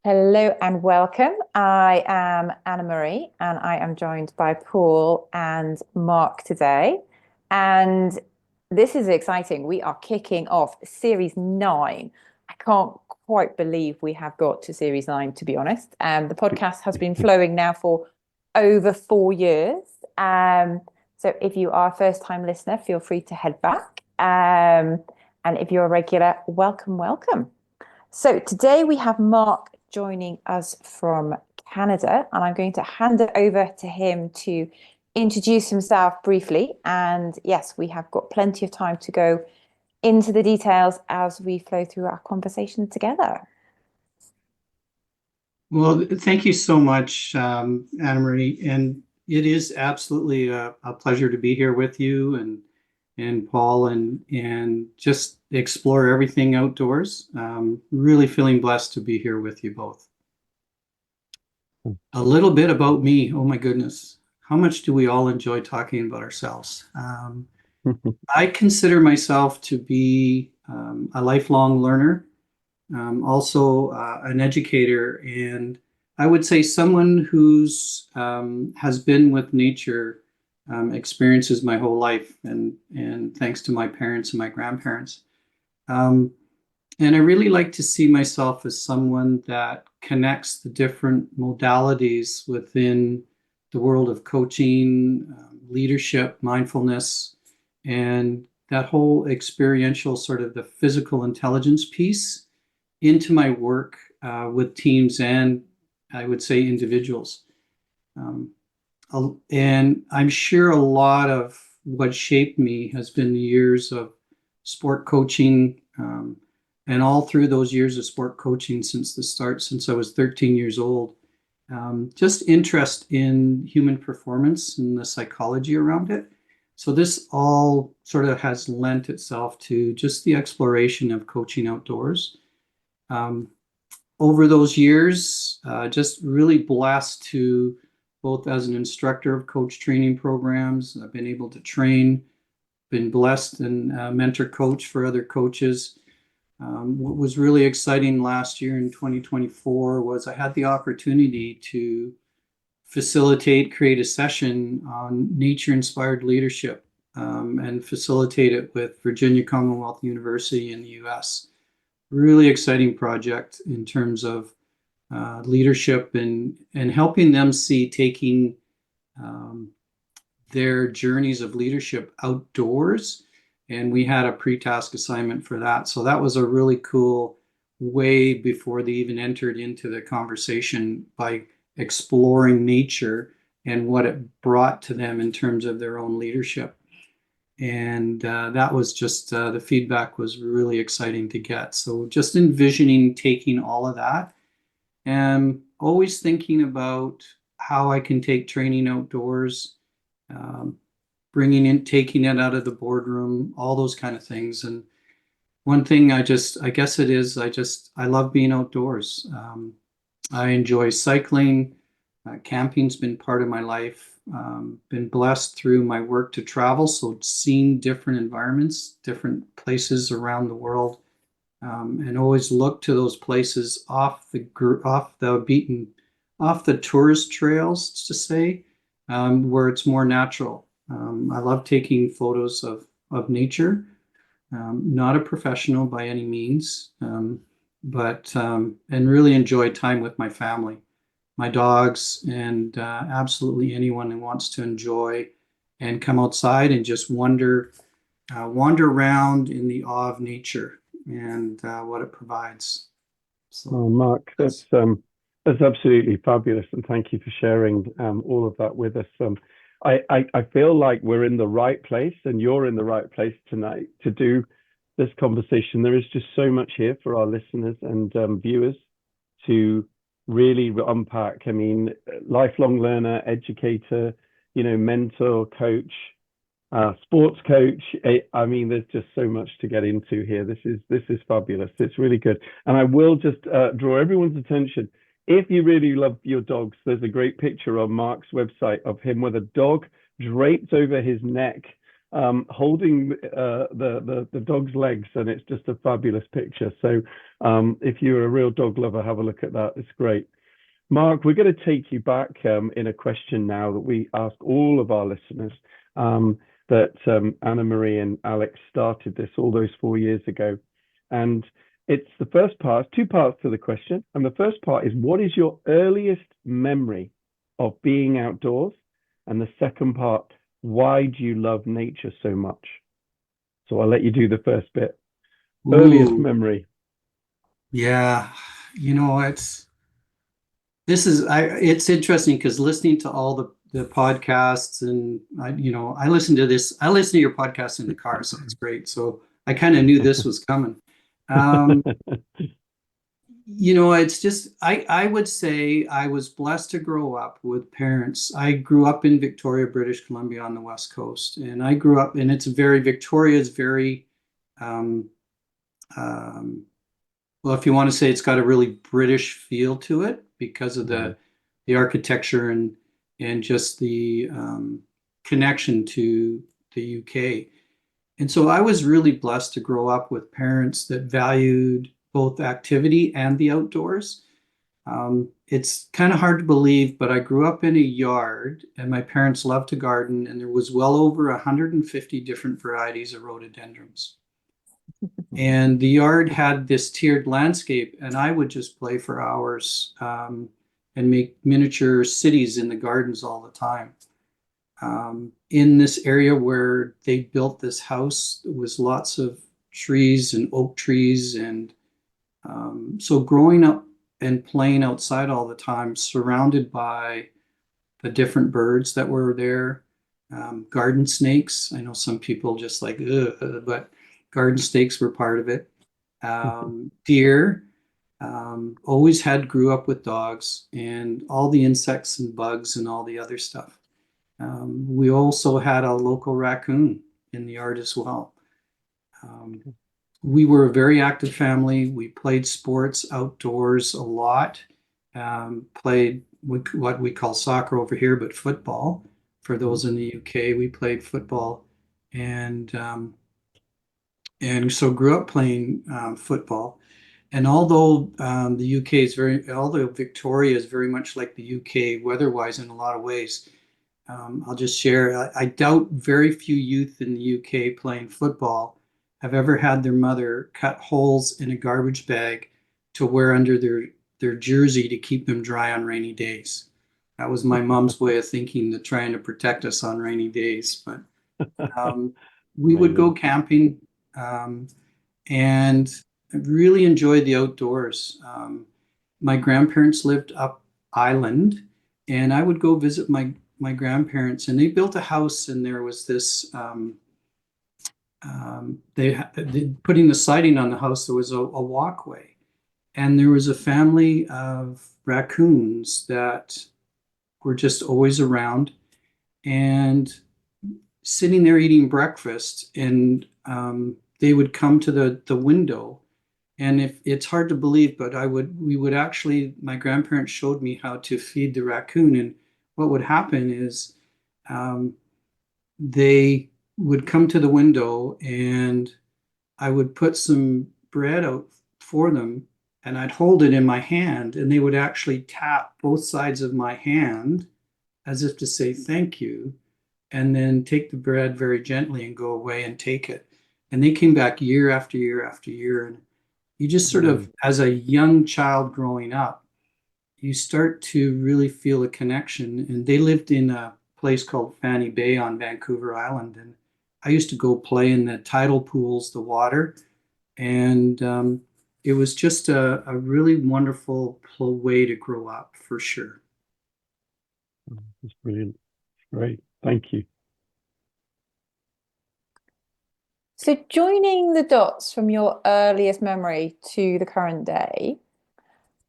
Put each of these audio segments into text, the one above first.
Hello and welcome. I am Anna Marie and I am joined by Paul and Mark today. And this is exciting. We are kicking off series 9. I can't quite believe we have got to series 9, to be honest. The podcast has been flowing now for over 4 years. So if you are a first-time listener, feel free to head back. And if you're a regular, welcome, welcome. So today we have Marc joining us from Canada, and I'm going to hand it over to him to introduce himself briefly. And yes, we have got plenty of time to go into the details as we flow through our conversation together. Well, thank you so much, Anna Marie. And it is absolutely a pleasure to be here with you and Paul and just explore everything outdoors. Really feeling blessed to be here with you both. A little bit about me. Oh my goodness. How much do we all enjoy talking about ourselves? I consider myself to be a lifelong learner, also an educator, and I would say someone who's has been with nature experiences my whole life, and thanks to my parents and my grandparents. And I really like to see myself as someone that connects the different modalities within the world of coaching, leadership, mindfulness, and that whole experiential sort of the physical intelligence piece into my work with teams and I would say individuals. And I'm sure a lot of what shaped me has been the years of sport coaching, and all through those years of sport coaching since the start, since I was 13 years old, just interest in human performance and the psychology around it. So this all sort of has lent itself to just the exploration of coaching outdoors. Over those years, just really blessed to both as an instructor of coach training programs. I've been able to train, been blessed and mentor coach for other coaches. What was really exciting last year in 2024 was I had the opportunity to create a session on nature-inspired leadership and facilitate it with Virginia Commonwealth University in the US. Really exciting project in terms of leadership and helping them see taking their journeys of leadership outdoors. And we had a pre-task assignment for that. So that was a really cool way before they even entered into the conversation by exploring nature and what it brought to them in terms of their own leadership. And that was just, the feedback was really exciting to get. So just envisioning taking all of that and always thinking about how I can take training outdoors, taking it out of the boardroom, all those kind of things. And one thing I love being outdoors. I enjoy cycling. Camping's been part of my life. Been blessed through my work to travel, so seeing different environments, different places around the world, and always look to those places off the tourist trails, to say, where it's more natural. I love taking photos of nature. Not a professional by any means, but and really enjoy time with my family, my dogs, and absolutely anyone who wants to enjoy and come outside and just wander around in the awe of nature and what it provides. So, Marc, that's absolutely fabulous, and thank you for sharing all of that with us. I feel like we're in the right place, and you're in the right place tonight to do this conversation. There is just so much here for our listeners and viewers to really unpack. I mean, lifelong learner, educator, mentor, coach, sports coach. I mean, there's just so much to get into here. This is fabulous. It's really good. And I will just draw everyone's attention. If you really love your dogs, there's a great picture on Mark's website of him with a dog draped over his neck, holding the dog's legs, and it's just a fabulous picture. So if you're a real dog lover, have a look at that. It's great. Marc, we're going to take you back in a question now that we ask all of our listeners, that Anna Marie and Alex started this all those 4 years ago. And it's the first part, two parts to the question. And the first part is, what is your earliest memory of being outdoors? And the second part, why do you love nature so much? So I'll let you do the first bit. Earliest Ooh, memory. yeah, it's interesting because listening to all the podcasts, and I listen to your podcast in the car, so it's great. So I kind of knew this was coming. Um, it's just I would say I was blessed to grow up with parents. I grew up in Victoria, British Columbia on the West Coast, and I grew up, and Victoria is very um, um, well, if you want to say it's got a really British feel to it because of the architecture and just the connection to the UK. And so I was really blessed to grow up with parents that valued both activity and the outdoors. It's kind of hard to believe, but I grew up in a yard and my parents loved to garden, and there was well over 150 different varieties of rhododendrons. And the yard had this tiered landscape, and I would just play for hours and make miniature cities in the gardens all the time. In this area where they built this house, there was lots of trees and oak trees. And so growing up and playing outside all the time, surrounded by the different birds that were there, garden snakes. I know some people just like, ugh, but garden snakes were part of it. Deer, always grew up with dogs and all the insects and bugs and all the other stuff. We also had a local raccoon in the yard as well. Um, we were a very active family. We played sports outdoors a lot. Played what we call soccer over here, but football. For those in the UK, we played football, and so grew up playing football. And although Victoria is very much like the UK weather-wise in a lot of ways, I'll just share. I doubt very few youth in the UK playing football have ever had their mother cut holes in a garbage bag to wear under their jersey to keep them dry on rainy days. That was my mom's way of thinking, to trying to protect us on rainy days. But we would go camping, and I really enjoyed the outdoors. My grandparents lived up island, and I would go visit my grandparents, and they built a house, and there was this they putting the siding on the house, there was a walkway, and there was a family of raccoons that were just always around and sitting there eating breakfast, and they would come to the window. And if it's hard to believe, but my grandparents showed me how to feed the raccoon. And what would happen is they would come to the window, and I would put some bread out for them, and I'd hold it in my hand, and they would actually tap both sides of my hand as if to say thank you, and then take the bread very gently and go away and take it. And they came back year after year after year. And you just sort of, as a young child growing up, you start to really feel a connection. And they lived in a place called Fanny Bay on Vancouver Island. And I used to go play in the tidal pools, the water. And it was just a really wonderful way to grow up, for sure. That's brilliant. Great. Thank you. So joining the dots from your earliest memory to the current day,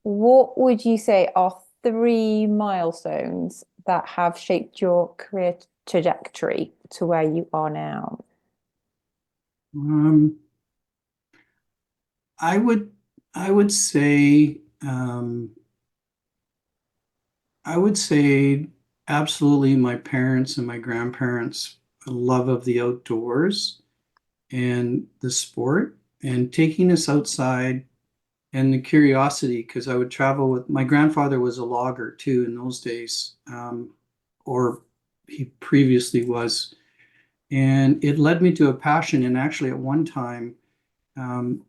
what would you say are 3 milestones that have shaped your career trajectory to where you are now? I would say I would say absolutely my parents and my grandparents' love of the outdoors and the sport and taking us outside and the curiosity, because I would travel with my grandfather was a logger too in those days, or he previously was. And it led me to a passion. And actually, at one time,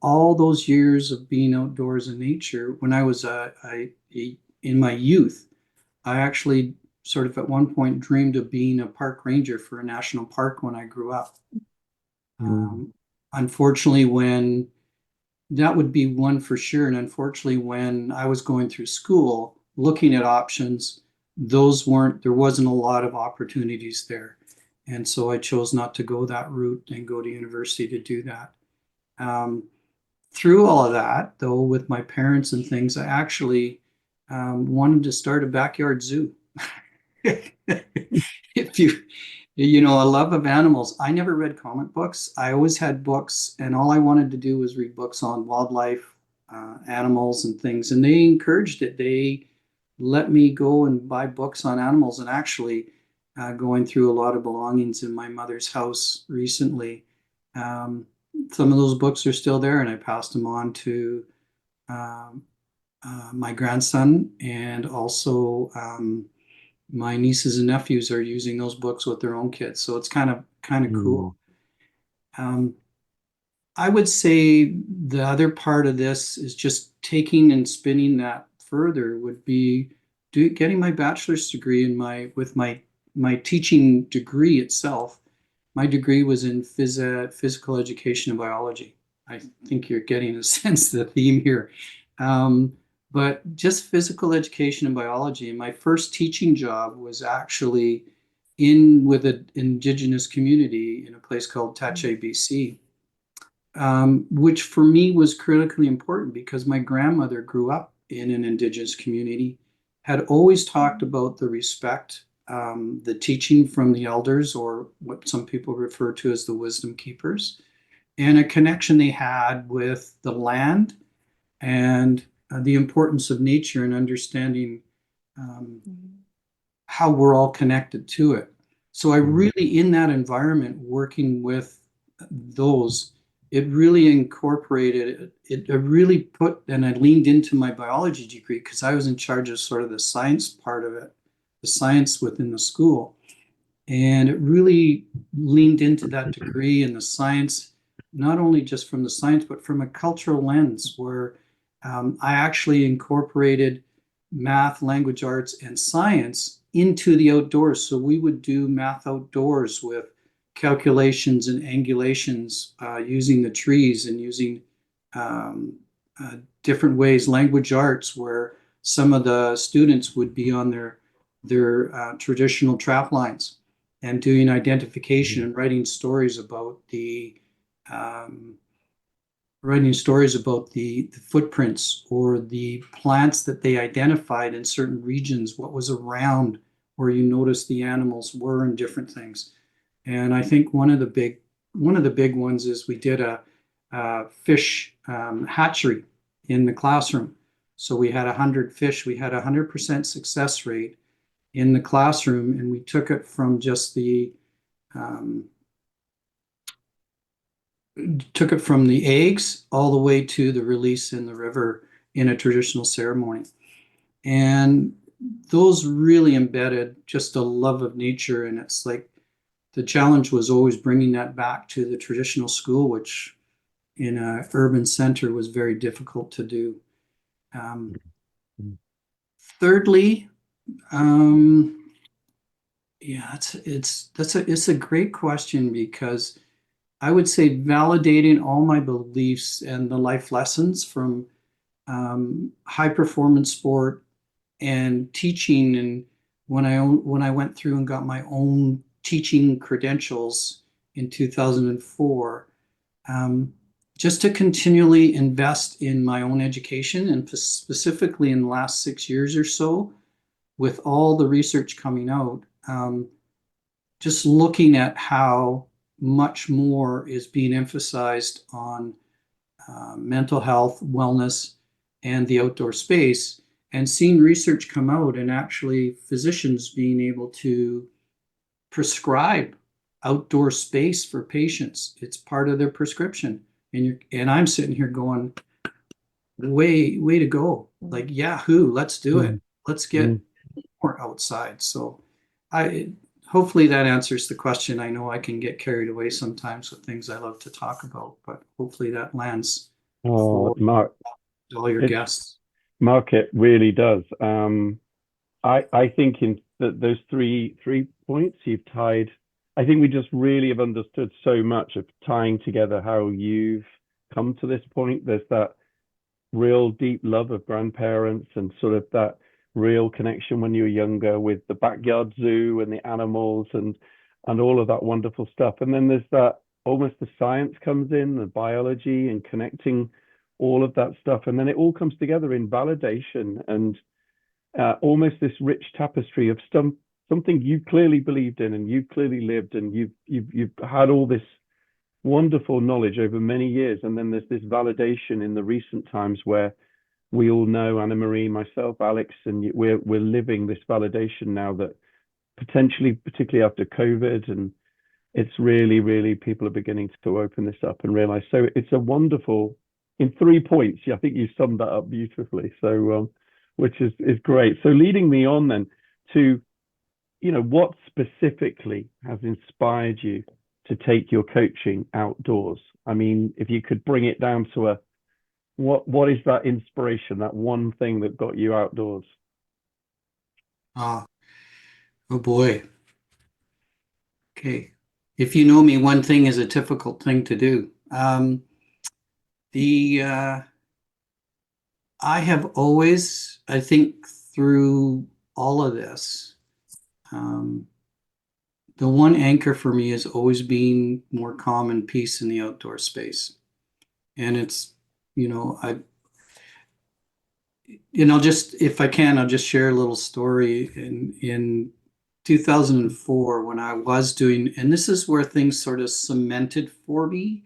all those years of being outdoors in nature, when I was in my youth, I actually sort of at one point dreamed of being a park ranger for a national park when I grew up. Mm. Unfortunately, when that would be one for sure. And unfortunately, when I was going through school, looking at options, there wasn't a lot of opportunities there. And so I chose not to go that route and go to university to do that. Um, Through all of that, though, with my parents and things, I actually wanted to start a backyard zoo. If a love of animals. I never read comic books. I always had books, and all I wanted to do was read books on wildlife, animals, and things. And they encouraged it. They let me go and buy books on animals. And actually, going through a lot of belongings in my mother's house recently, um, some of those books are still there, and I passed them on to um, my grandson, and also my nieces and nephews are using those books with their own kids. So it's kind of Mm. cool. Um, I would say the other part of this is just taking and spinning that further would be getting my bachelor's degree in my teaching degree itself. My degree was in physical education and biology. I think you're getting a sense of the theme here. Um, but just physical education and biology. And my first teaching job was actually in with an indigenous community in a place called Tache, BC, which for me was critically important because my grandmother grew up in an indigenous community, had always talked about the respect, the teaching from the elders, or what some people refer to as the wisdom keepers, and a connection they had with the land and the importance of nature and understanding um, how we're all connected to it. So I Mm. really, in that environment, working with those, it really incorporated it. I really put, and I leaned into my biology degree because I was in charge of sort of the science part of it, the science within the school. And it really leaned into that degree and the science, not only just from the science, but from a cultural lens where I actually incorporated math, language arts, and science into the outdoors. So we would do math outdoors with calculations and angulations using the trees and using um, different ways, language arts, where some of the students would be on their traditional trap lines and doing identification Mm. and um, writing stories about the footprints or the plants that they identified in certain regions, what was around where you noticed the animals were and different things. And I think one of the big ones is we did a fish hatchery in the classroom. So we had 100 fish. We had a 100% success rate in the classroom, and we um, took it from the eggs all the way to the release in the river in a traditional ceremony. And those really embedded just a love of nature. And it's like the challenge was always bringing that back to the traditional school, which in a urban center was very difficult to do. Um, Mm. Thirdly, um, yeah, it's a great question because I would say validating all my beliefs and the life lessons from high performance sport and teaching. And when I went through and got my own teaching credentials in 2004, um, just to continually invest in my own education, and specifically in the last 6 years or so, with all the research coming out, just looking at how much more is being emphasized on mental health, wellness, and the outdoor space. and seeing research come out and actually physicians being able to prescribe outdoor space for patients. It's part of their prescription. And I'm sitting here going, way to go. Like, Yahoo, let's do it. Let's get more outside. So I hopefully that answers the question. I know I can get carried away sometimes with things I love to talk about, but hopefully that lands for Mark, all your guests. Mark, it really does. I think in those three points you've tied. I think we just really have understood so much of tying together how you've come to this point. There's that real deep love of grandparents and sort of that real connection when you were younger with the backyard zoo and the animals and all of that wonderful stuff. And then there's that almost the science comes in, the biology and connecting all of that stuff. And then it all comes together in validation and almost this rich tapestry of something you clearly believed in and you clearly lived and you've had all this wonderful knowledge over many years. And then there's this validation in the recent times where we all know, Anna Marie, myself, Alex, and we're living this validation now that potentially, particularly after COVID, and it's really people are beginning to open this up and realize. So it's a wonderful, in 3 points, I think you summed that up beautifully. So which is great. So leading me on then to, what specifically has inspired you to take your coaching outdoors? I mean, if you could bring it down to what is that inspiration, that one thing that got you outdoors? Oh boy. Okay. If you know me, one thing is a difficult thing to do. I have always, I think through all of this, the one anchor for me has always been more calm and peace in the outdoor space. And it's, I'll just, if I can, I'll just share a little story. In 2004, when I was doing, and this is where things sort of cemented for me,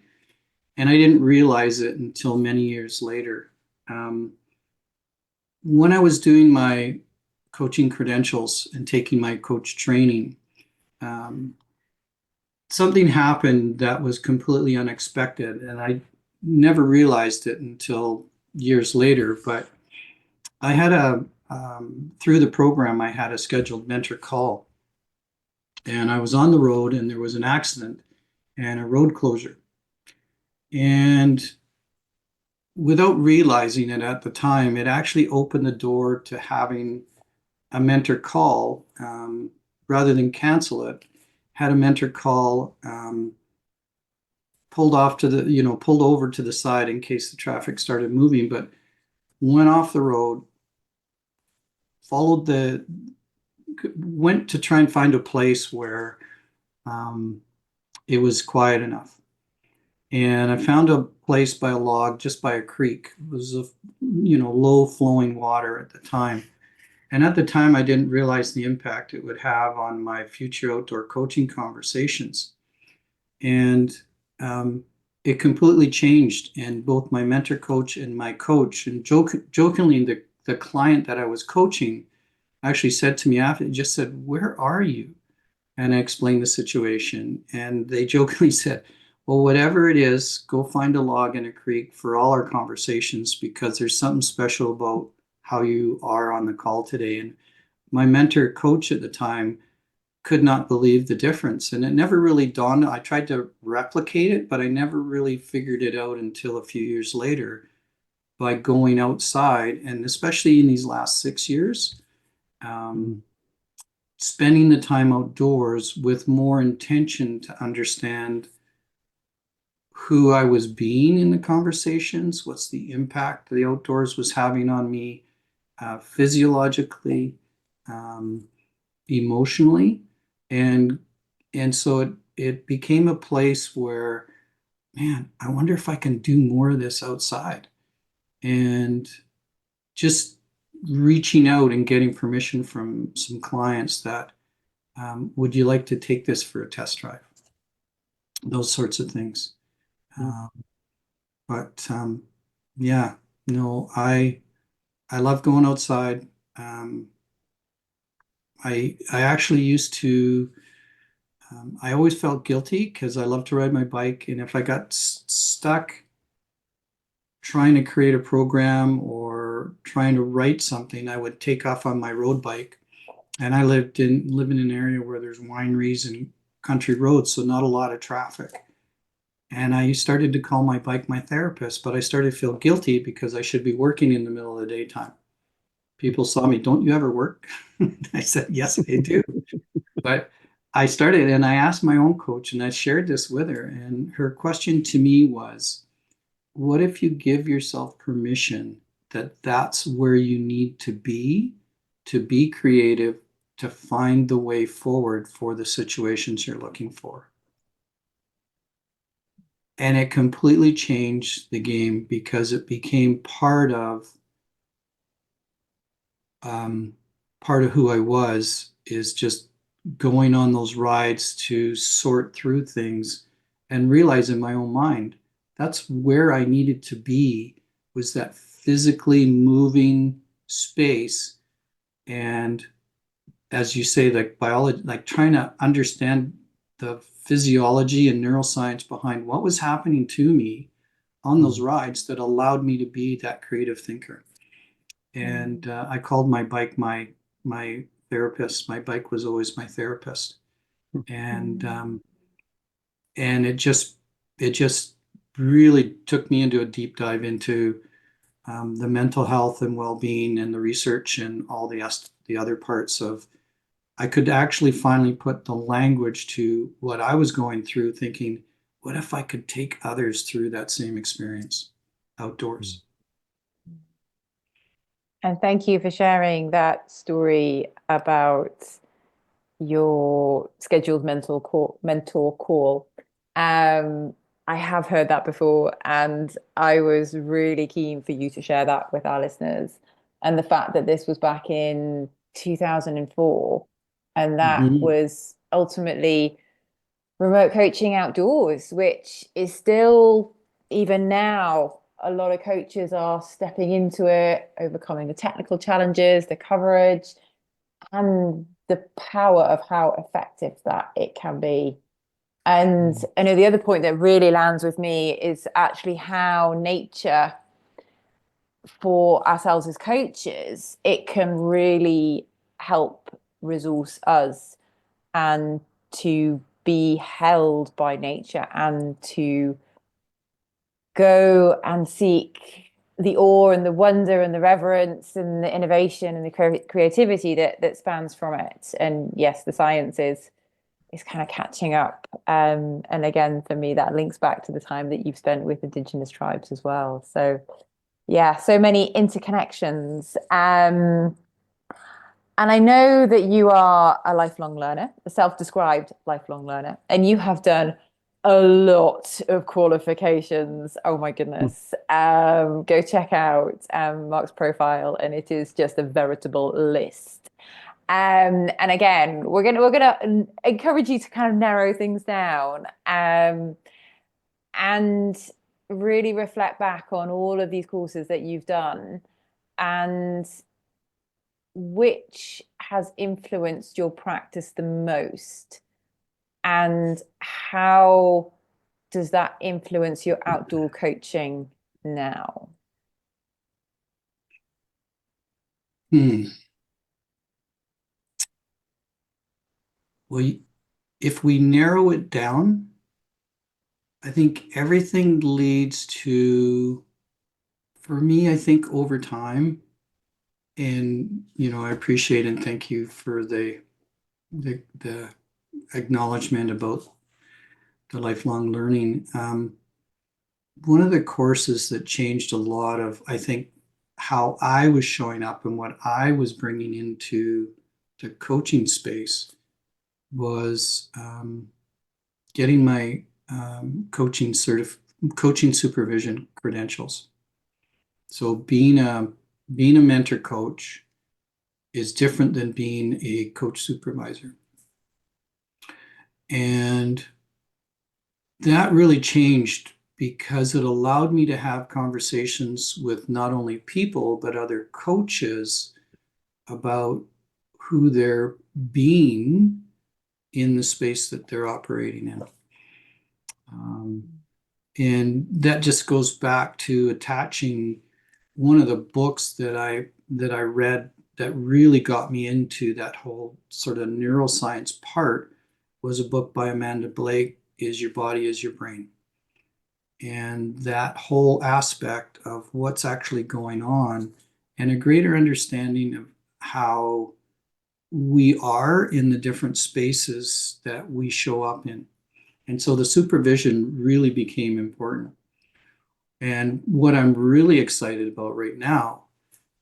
and I didn't realize it until many years later. When I was doing my coaching credentials and taking my coach training, something happened that was completely unexpected, and I never realized it until years later. But I had through the program, I had a scheduled mentor call, and I was on the road, and there was an accident and a road closure. And without realizing it at the time, it actually opened the door to having a mentor call, rather than cancel it, had a mentor call, pulled over to the side in case the traffic started moving, but went off the road, went to try and find a place where it was quiet enough. And I found a place by a log, just by a creek. It was a, low flowing water at the time. And at the time, I didn't realize the impact it would have on my future outdoor coaching conversations. And it completely changed. And both my mentor coach and my coach, and jokingly, the client that I was coaching actually said to me after, just said, "Where are you?" And I explained the situation. And they jokingly said, "Well, whatever it is, go find a log in a creek for all our conversations, because there's something special about how you are on the call today." And my mentor coach at the time could not believe the difference. And it never really dawned. I tried to replicate it, but I never really figured it out until a few years later by going outside. And especially in these last 6 years, spending the time outdoors with more intention to understand who I was being in the conversations, what's the impact the outdoors was having on me, physiologically, emotionally. And so it became a place where, man, I wonder if I can do more of this outside. And just reaching out and getting permission from some clients that, would you like to take this for a test drive? Those sorts of things. But yeah, no, I I love going outside. I actually used to, I always felt guilty because I love to ride my bike. And if I got stuck trying to create a program or trying to write something, I would take off on my road bike. And I live in an area where there's wineries and country roads, so not a lot of traffic. And I started to call my bike my therapist, but I started to feel guilty because I should be working in the middle of the daytime. People saw me, don't you ever work? I said, yes, I do. But I started and I asked my own coach and I shared this with her. And her question to me was, what if you give yourself permission that that's where you need to be creative, to find the way forward for the situations you're looking for? And it completely changed the game because it became part of who I was, is just going on those rides to sort through things and realize in my own mind that's where I needed to be, was that physically moving space. And as you say, like biology, like trying to understand the physiology and neuroscience behind what was happening to me on those rides that allowed me to be that creative thinker. And I called my bike my therapist. My bike was always my therapist, and it just really took me into a deep dive into the mental health and well-being and the research and all the other parts of. I could actually finally put the language to what I was going through, thinking, what if I could take others through that same experience outdoors? And thank you for sharing that story about your scheduled mentor call. I have heard that before, and I was really keen for you to share that with our listeners. And the fact that this was back in 2004, and that Mhm. was ultimately remote coaching outdoors, which is still, even now, a lot of coaches are stepping into it, overcoming the technical challenges, the coverage, and the power of how effective that it can be. And I know the other point that really lands with me is actually how nature, for ourselves as coaches, it can really help resource us and to be held by nature and to go and seek the awe and the wonder and the reverence and the innovation and the creativity that spans from it. And yes, the science is kind of catching up. And again, for me, that links back to the time that you've spent with Indigenous tribes as well. So yeah, so many interconnections. And I know that you are a lifelong learner, a self-described lifelong learner, and you have done a lot of qualifications. Oh my goodness. Go check out Mark's profile, and it is just a veritable list. And again, we're gonna encourage you to kind of narrow things down, and really reflect back on all of these courses that you've done and which has influenced your practice the most, and how does that influence your outdoor coaching now? Hmm. Well, if we narrow it down, I think everything leads to, for me, I think over time, and I appreciate and thank you for the acknowledgement about the lifelong learning. One of the courses that changed a lot of, I think, how I was showing up and what I was bringing into the coaching space was getting my coaching supervision credentials. So being a mentor coach is different than being a coach supervisor. And that really changed because it allowed me to have conversations with not only people, but other coaches about who they're being in the space that they're operating in. And that just goes back to attaching one of the books that I read that really got me into that whole sort of neuroscience part was a book by Amanda Blake, Is Your Body Is Your Brain? And that whole aspect of what's actually going on and a greater understanding of how we are in the different spaces that we show up in. And so the supervision really became important. And what I'm really excited about right now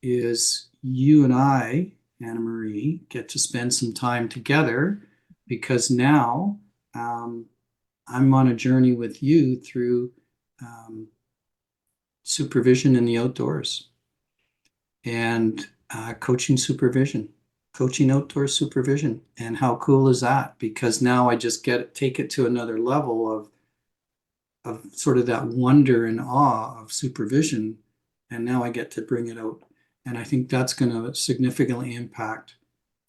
is you and I, Anna Marie, get to spend some time together because now I'm on a journey with you through supervision in the outdoors and coaching supervision, coaching outdoor supervision. And how cool is that? Because now I just take it to another level of sort of that wonder and awe of supervision. And now I get to bring it out. And I think that's going to significantly impact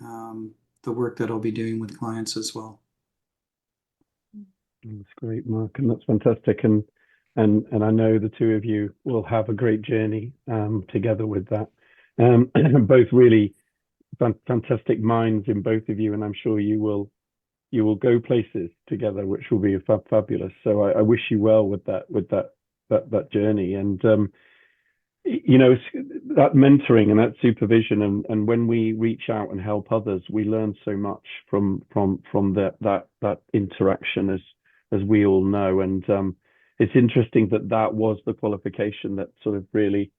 the work that I'll be doing with clients as well. That's great, Mark, and that's fantastic. And I know the two of you will have a great journey together with that. Both really fantastic minds in both of you, and I'm sure you will go places together, which will be fabulous. So I wish you well with that journey. And you know, that mentoring and that supervision, and when we reach out and help others, we learn so much from that interaction, as we all know. And it's interesting that was the qualification that sort of really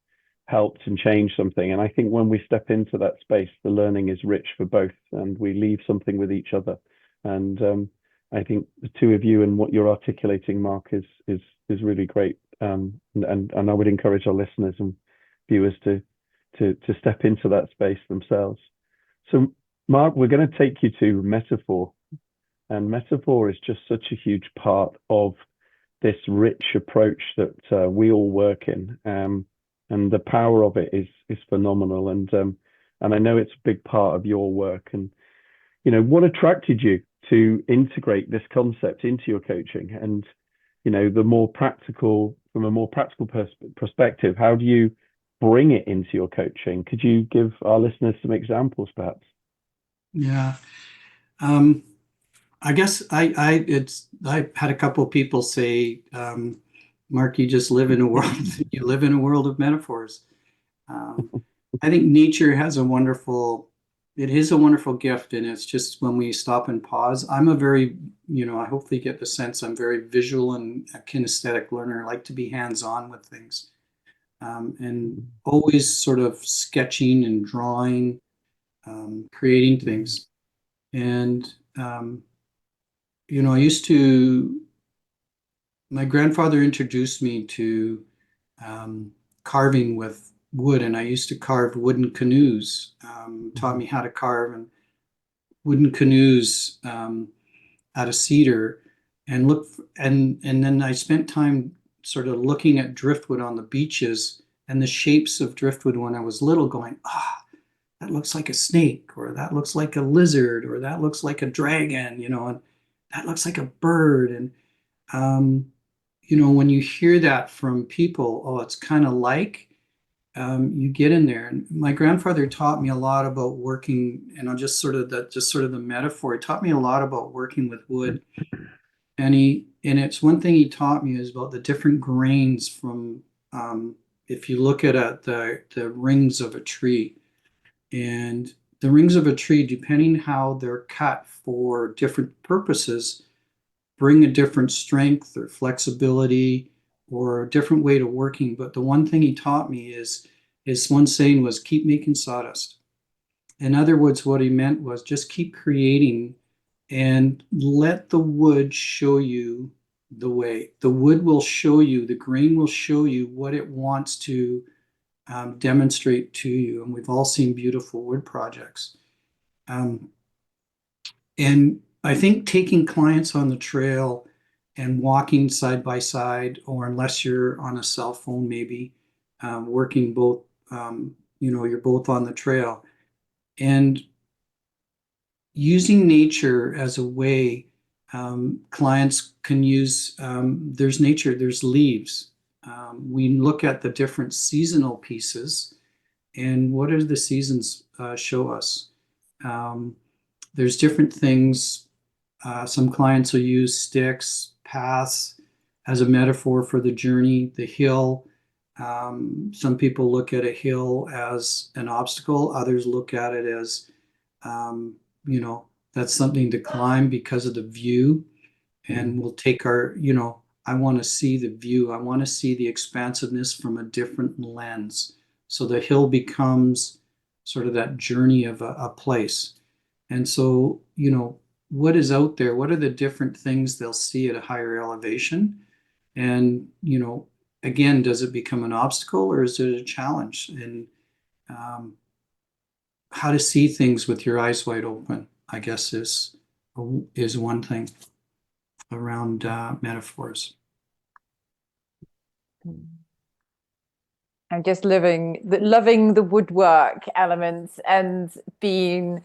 helped and changed something. And I think when we step into that space, the learning is rich for both, and we leave something with each other. And I think the two of you and what you're articulating, Mark, is really great. And I would encourage our listeners and viewers to step into that space themselves. So, Mark, we're going to take you to metaphor, and metaphor is just such a huge part of this rich approach that we all work in, and the power of it is phenomenal. And I know it's a big part of your work. And you know, what attracted you to integrate this concept into your coaching? And you know, from a more practical perspective, how do you bring it into your coaching? Could you give our listeners some examples, perhaps? Yeah. I guess I had a couple of people say, Mark, you just live in a world, you live in a world of metaphors. I think nature has it is a wonderful gift, and it's just when we stop and pause. I'm a very, I hopefully get the sense I'm very visual and a kinesthetic learner. I like to be hands-on with things, and always sort of sketching and drawing, creating things. And my grandfather introduced me to carving with wood, and I used to carve wooden canoes, taught me how to carve and wooden canoes out of cedar, and then I spent time sort of looking at driftwood on the beaches and the shapes of driftwood when I was little, going, that looks like a snake, or that looks like a lizard, or that looks like a dragon, and that looks like a bird. And when you hear that from people, it's kind of like, you get in there. And my grandfather taught me a lot about working, and I'll just sort of the metaphor. He taught me a lot about working with wood, and it's one thing he taught me is about the different grains from, if you look at the rings of a tree, and the rings of a tree, depending how they're cut for different purposes, bring a different strength or flexibility or a different way to working. But the one thing he taught me is one saying was, keep making sawdust. In other words, what he meant was just keep creating and let the wood show you the way. The wood will show you, the grain will show you what it wants to demonstrate to you. And we've all seen beautiful wood projects. And I think taking clients on the trail and walking side by side, or unless you're on a cell phone, maybe working both, you're both on the trail. And using nature as a way, clients can use, there's nature, there's leaves. We look at the different seasonal pieces and what do the seasons show us? There's different things. Some clients will use sticks, paths as a metaphor for the journey, the hill. Some people look at a hill as an obstacle. Others look at it as, that's something to climb because of the view. And we'll take I want to see the view. I want to see the expansiveness from a different lens. So the hill becomes sort of that journey of a place. And so, what is out there? What are the different things they'll see at a higher elevation? And, again, does it become an obstacle or is it a challenge? And how to see things with your eyes wide open, I guess, is one thing around metaphors. I'm just loving the woodwork elements and being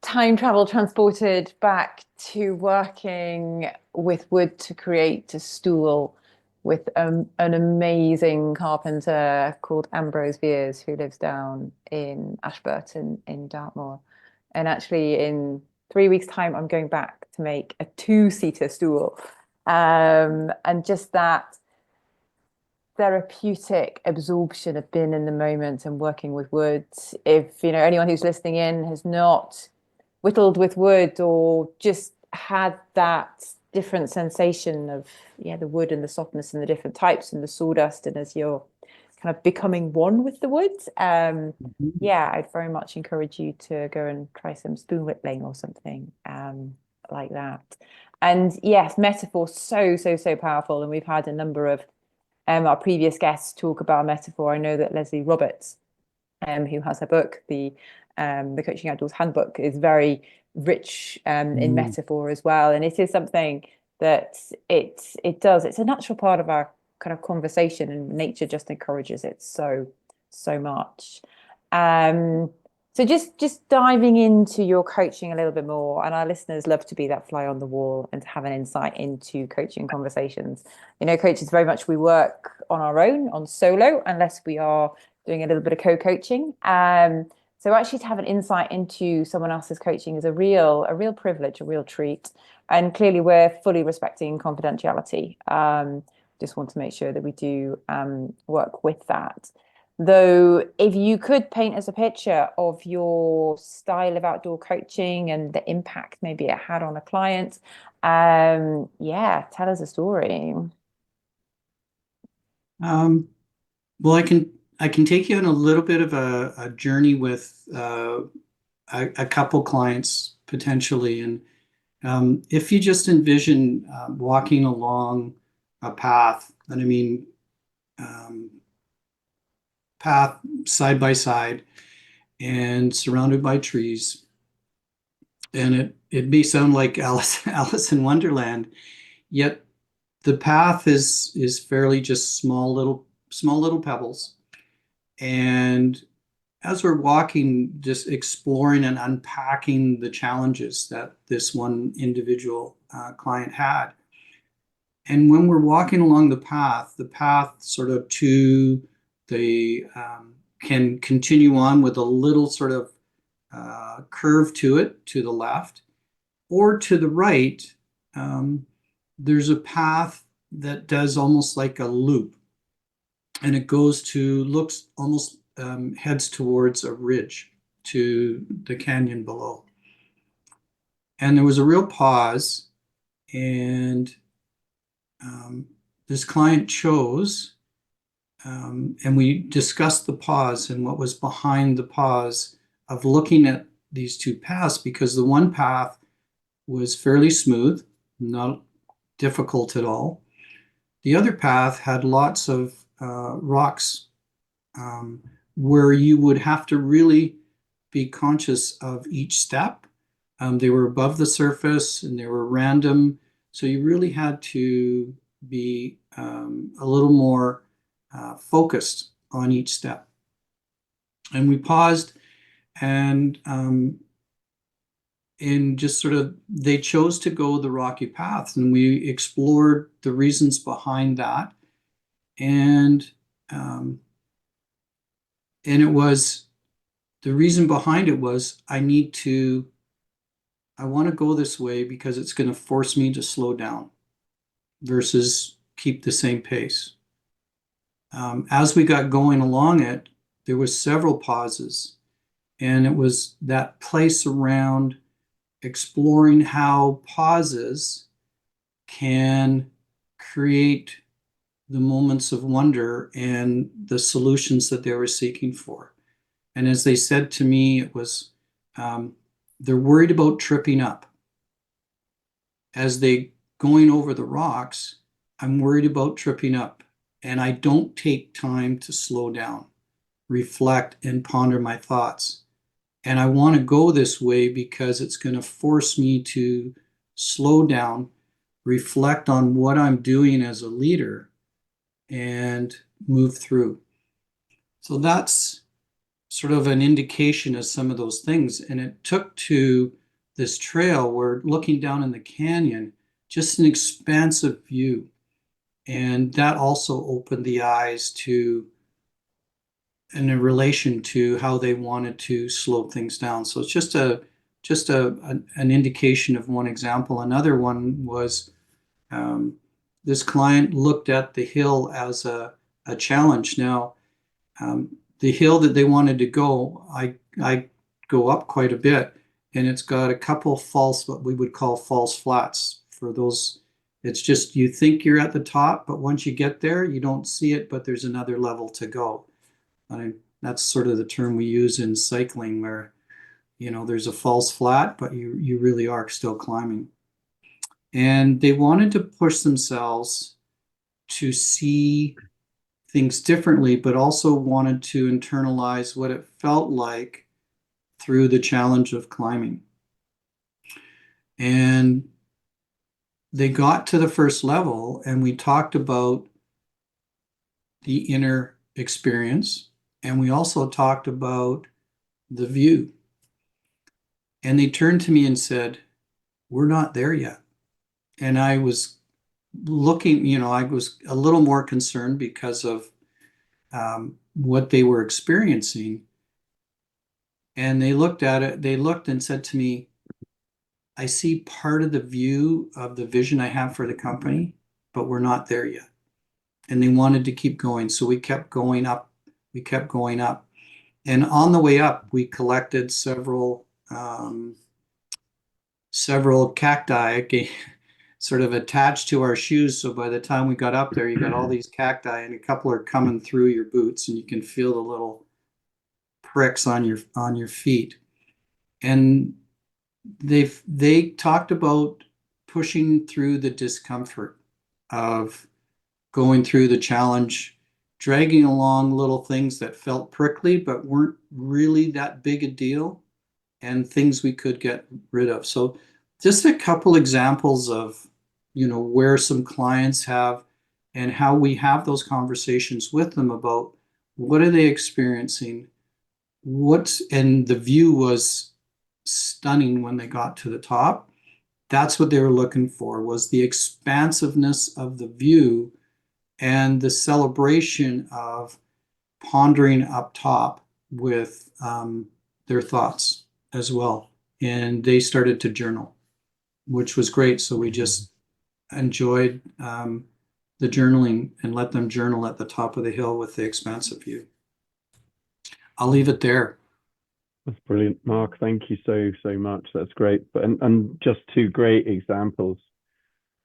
time travel transported back to working with wood to create a stool with an amazing carpenter called Ambrose Veers, who lives down in Ashburton in Dartmoor. And actually in 3 weeks' time, I'm going back to make a 2-seater stool. And just that therapeutic absorption of being in the moment and working with wood. If anyone who's listening in has not whittled with wood or just had that different sensation of the wood and the softness and the different types and the sawdust, and as you're kind of becoming one with the wood, I'd very much encourage you to go and try some spoon whittling or something like that. And yes, metaphor, so powerful. And we've had a number of our previous guests talk about metaphor. I know that Leslie Roberts, who has a book, the Coaching Outdoors Handbook, is very rich in metaphor as well. And it is something that it's a natural part of our kind of conversation, and nature just encourages it so much. So just diving into your coaching a little bit more, and our listeners love to be that fly on the wall and to have an insight into coaching conversations. Coaches very much, we work on our own, on solo, unless we are doing a little bit of co-coaching. So actually to have an insight into someone else's coaching is a real privilege, a real treat. And clearly we're fully respecting confidentiality. Just want to make sure that we do work with that. Though, if you could paint us a picture of your style of outdoor coaching and the impact maybe it had on a client, tell us a story. Well, I can take you on a little bit of a journey with a couple clients potentially, and if you just envision walking along a path, and I mean path side by side and surrounded by trees, and it may sound like Alice in Wonderland, yet the path is fairly just small little pebbles. And as we're walking, just exploring and unpacking the challenges that this one individual client had. And when we're walking along the path sort of to the can continue on with a little sort of curve to it, to the left, or to the right, there's a path that does almost like a loop. And it looks almost heads towards a ridge to the canyon below. And there was a real pause, and this client chose, and we discussed the pause and what was behind the pause of looking at these two paths, because the one path was fairly smooth, not difficult at all. The other path had lots of rocks where you would have to really be conscious of each step. They were above the surface and they were random. So you really had to be a little more focused on each step. And we paused and just sort of, they chose to go the rocky path, and we explored the reasons behind that. And it was, the reason behind it was, I want to go this way because it's going to force me to slow down versus keep the same pace. As we got going along it, there was several pauses, and it was that place around exploring how pauses can create the moments of wonder and the solutions that they were seeking for. And as they said to me, it was, they're worried about tripping up. As they going over the rocks, I'm worried about tripping up, and I don't take time to slow down, reflect, and ponder my thoughts. And I want to go this way because it's going to force me to slow down, reflect on what I'm doing as a leader, and move through. So that's sort of an indication of some of those things. And it took to this trail where, looking down in the canyon, just an expansive view. And that also opened the eyes to, and in relation to how they wanted to slow things down. So it's just an indication of one example. Another one was, this client looked at the hill as a challenge. Now, the hill that they wanted to go, I go up quite a bit, and it's got a couple false, what we would call false flats. For those, it's just, you think you're at the top, but once you get there, you don't see it, but there's another level to go. That's sort of the term we use in cycling, where, there's a false flat, but you really are still climbing. And they wanted to push themselves to see things differently, but also wanted to internalize what it felt like through the challenge of climbing. And they got to the first level, and we talked about the inner experience, and we also talked about the view. And they turned to me and said, "We're not there yet." And I was looking, I was a little more concerned because of what they were experiencing. And they looked at it, they looked and said to me, "I see part of the view of the vision I have for the company, but we're not there yet." And they wanted to keep going. So we kept going up. We kept going up. And on the way up, we collected several cacti sort of attached to our shoes. So by the time we got up there, you got all these cacti, and a couple are coming through your boots, and you can feel the little pricks on your feet. And they talked about pushing through the discomfort of going through the challenge, dragging along little things that felt prickly but weren't really that big a deal, and things we could get rid of. So just a couple examples of, where some clients have, and how we have those conversations with them about what are they experiencing, and the view was stunning when they got to the top. That's what they were looking for, was the expansiveness of the view and the celebration of pondering up top with their thoughts as well. And they started to journal, which was great. So we just enjoyed the journaling and let them journal at the top of the hill with the expansive view. I'll leave it there. That's brilliant, Mark. Thank you so much. That's great. And just two great examples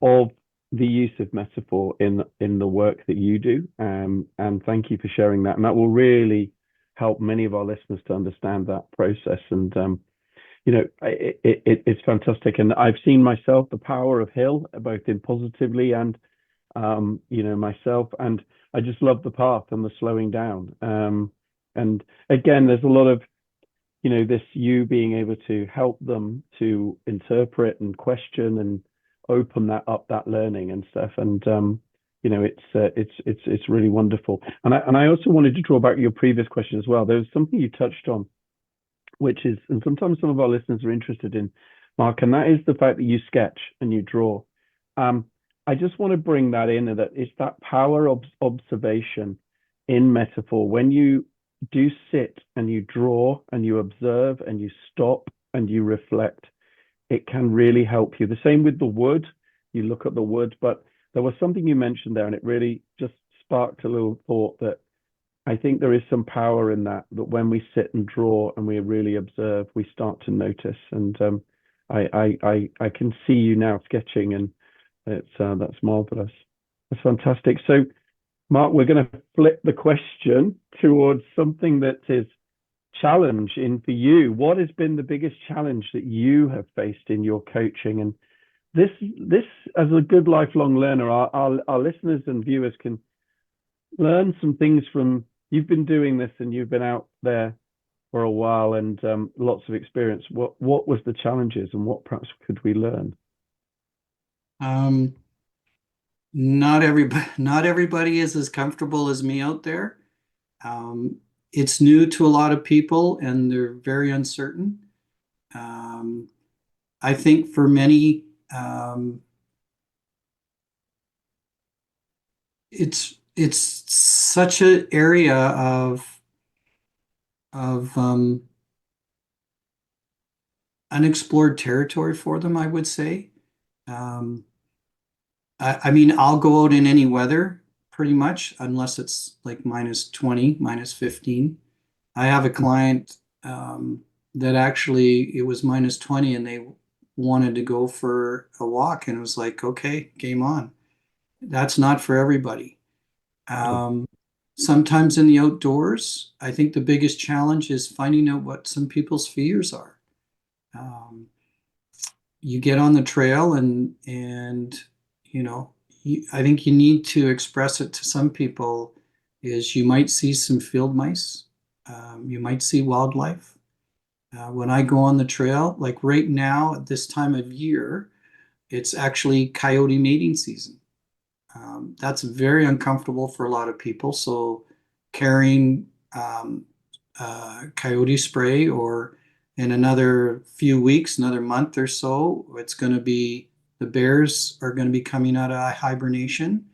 of the use of metaphor in the work that you do. And thank you for sharing that. And that will really help many of our listeners to understand that process. And it's fantastic. And I've seen myself the power of hill, both in positively and myself. And I just love the path and the slowing down. And again, there's a lot of this, you being able to help them to interpret and question and open that up, that learning and stuff. And you know, it's really wonderful. And I also wanted to draw back your previous question as well. There was something you touched on, which is, and sometimes some of our listeners are interested in, Mark, and that is the fact that you sketch and you draw. I just want to bring that in, that it's that power of observation in metaphor. When you do sit and you draw and you observe and you stop and you reflect, it can really help you. The same with the wood. You look at the wood, but there was something you mentioned there, and it really just sparked a little thought that I think there is some power in that, that when we sit and draw and we really observe, we start to notice. And I can see you now sketching, and that's marvelous. That's fantastic. So, Mark, we're going to flip the question towards something that is challenging for you. What has been the biggest challenge that you have faced in your coaching? And this as a good lifelong learner, our listeners and viewers can learn some things from, you've been doing this and you've been out there for a while, and lots of experience. What was the challenges, and what perhaps could we learn? Not everybody is as comfortable as me out there. It's new to a lot of people, and they're very uncertain. I think for many, it's such an area of unexplored territory for them, I would say. I mean, I'll go out in any weather pretty much, unless it's like -20, -15. I have a client that actually, it was -20 and they wanted to go for a walk, and it was like, okay, game on. That's not for everybody. Sometimes in the outdoors, I think the biggest challenge is finding out what some people's fears are. You get on the trail and you know, I think you need to express it to some people, is you might see some field mice. You might see wildlife. When I go on the trail, like right now at this time of year, it's actually coyote mating season. That's very uncomfortable for a lot of people. So carrying coyote spray, or in another few weeks, another month or so, it's going to be, the bears are going to be coming out of hibernation.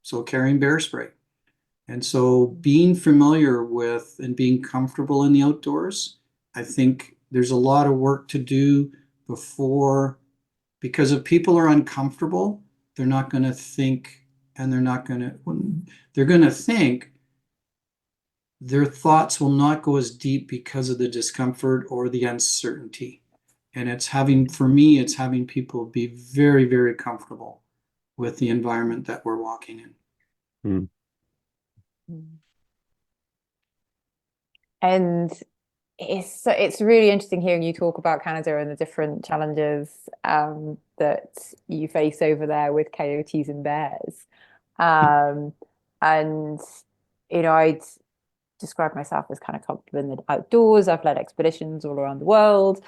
So carrying bear spray. And so being familiar with and being comfortable in the outdoors, I think there's a lot of work to do before, because if people are uncomfortable, they're not going to think, and they're going to think, their thoughts will not go as deep because of the discomfort or the uncertainty. And for me, it's having people be very, very comfortable with the environment that we're walking in. And it's really interesting hearing you talk about Canada and the different challenges that you face over there with coyotes and bears. And you know, I'd describe myself as kind of comfortable in the outdoors. I've led expeditions all around the world,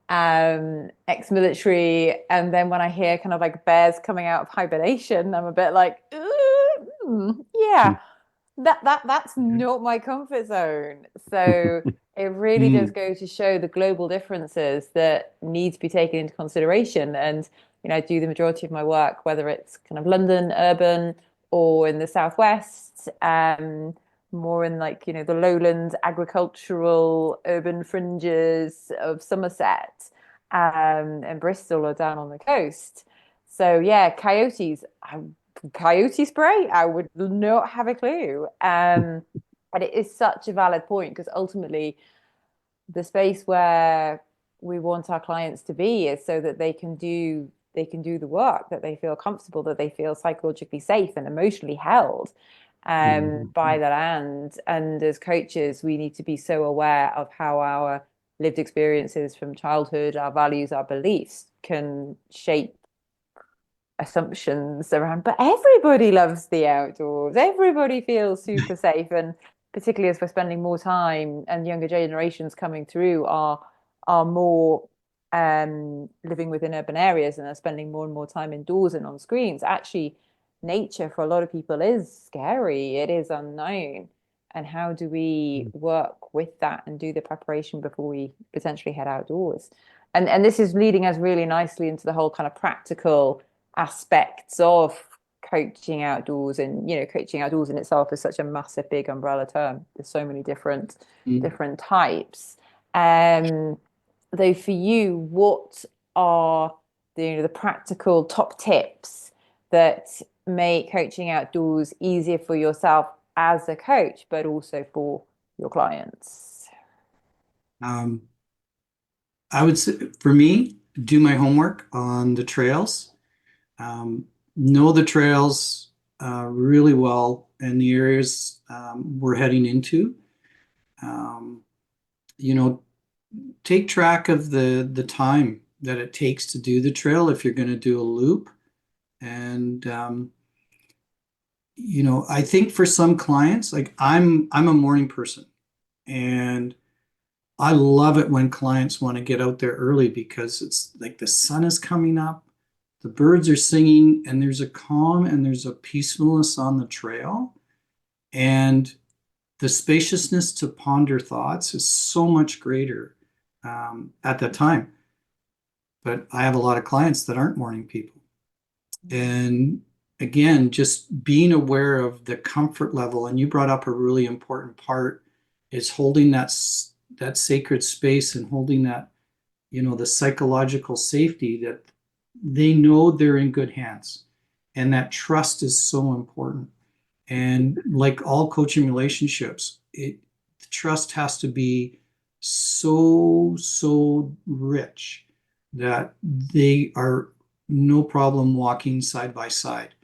ex-military, and then when I hear kind of like bears coming out of hibernation, I'm a bit like, yeah, that's not my comfort zone. So it really does go to show the global differences that need to be taken into consideration. And you know, I do the majority of my work, whether it's kind of London, urban, or in the Southwest, more in like, you know, the lowlands, agricultural, urban fringes of Somerset, and Bristol, or down on the coast. So yeah, coyote spray, I would not have a clue. And it is such a valid point, because ultimately the space where we want our clients to be is so that they can do the work, that they feel comfortable, that they feel psychologically safe and emotionally held by the land. And as coaches, we need to be so aware of how our lived experiences from childhood, our values, our beliefs can shape assumptions around. But everybody loves the outdoors. Everybody feels super safe, and particularly as we're spending more time, and younger generations coming through are more living within urban areas and are spending more and more time indoors and on screens, actually nature for a lot of people is scary. It is unknown. And how do we work with that and do the preparation before we potentially head outdoors? And this is leading us really nicely into the whole kind of practical aspects of coaching outdoors. And coaching outdoors in itself is such a massive big umbrella term. There's so many different types. Though for you, what are the practical top tips that make coaching outdoors easier for yourself as a coach, but also for your clients? I would say, for me, do my homework on the trails, know the trails really well and the areas we're heading into. Take track of the time that it takes to do the trail if you're going to do a loop. And I think for some clients, like I'm a morning person, and I love it when clients want to get out there early because it's like the sun is coming up, the birds are singing, and there's a calm and there's a peacefulness on the trail. And the spaciousness to ponder thoughts is so much greater at that time. But I have a lot of clients that aren't morning people. And again, just being aware of the comfort level. And you brought up a really important part, is holding that sacred space and holding that, the psychological safety that they know they're in good hands. And that trust is so important. And like all coaching relationships, the trust has to be so rich that they are no problem walking side by side.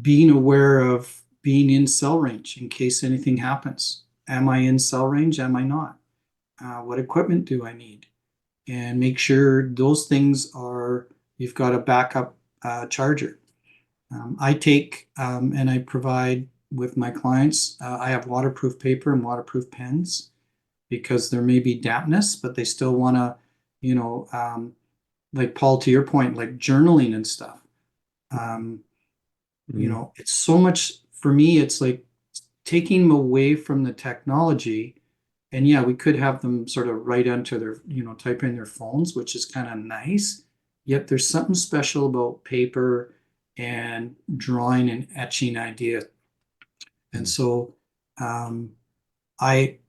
Being aware of being in cell range in case anything happens. Am I in cell range? Am I not? What equipment do I need? And make sure those things you've got a backup charger. I take and I provide with my clients, I have waterproof paper and waterproof pens because there may be dampness, but they still want to, like Paul, to your point, like journaling and stuff. It's so much, for me, it's like taking them away from the technology. And yeah, we could have them sort of write onto their, type in their phones, which is kind of nice. Yet there's something special about paper and drawing and etching ideas. And so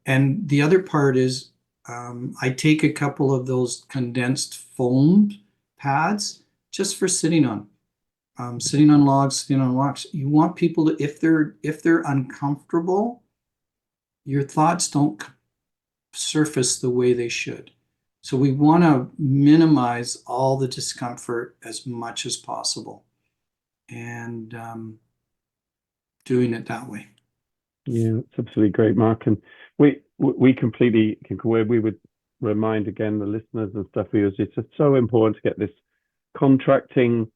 and the other part is I take a couple of those condensed foam pads just for sitting on logs, sitting on walks. You want people to, if they're uncomfortable, your thoughts don't surface the way they should. So we want to minimize all the discomfort as much as possible, and doing it that way. Yeah, it's absolutely great, Mark. And we completely concur. We would remind again the listeners and stuff. It's just so important to get this contracting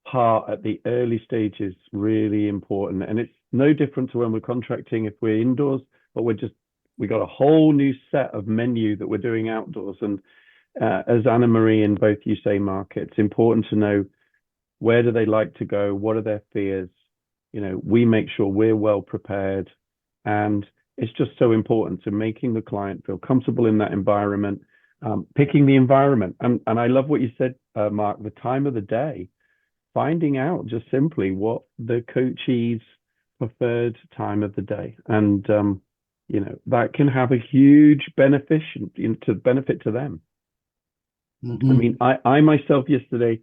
part at the early stages really important. And it's no different to when we're contracting if we're indoors, but we got a whole new set of menu that we're doing outdoors. And as Anna Marie and both you say, Mark, it's important to know where do they like to go, what are their fears. We make sure we're well prepared, and it's just so important to making the client feel comfortable in that environment, picking the environment. And I love what you said, Mark, the time of the day, finding out just simply what the coachee's preferred time of the day. And, that can have a huge benefit to them. I mean, I myself yesterday,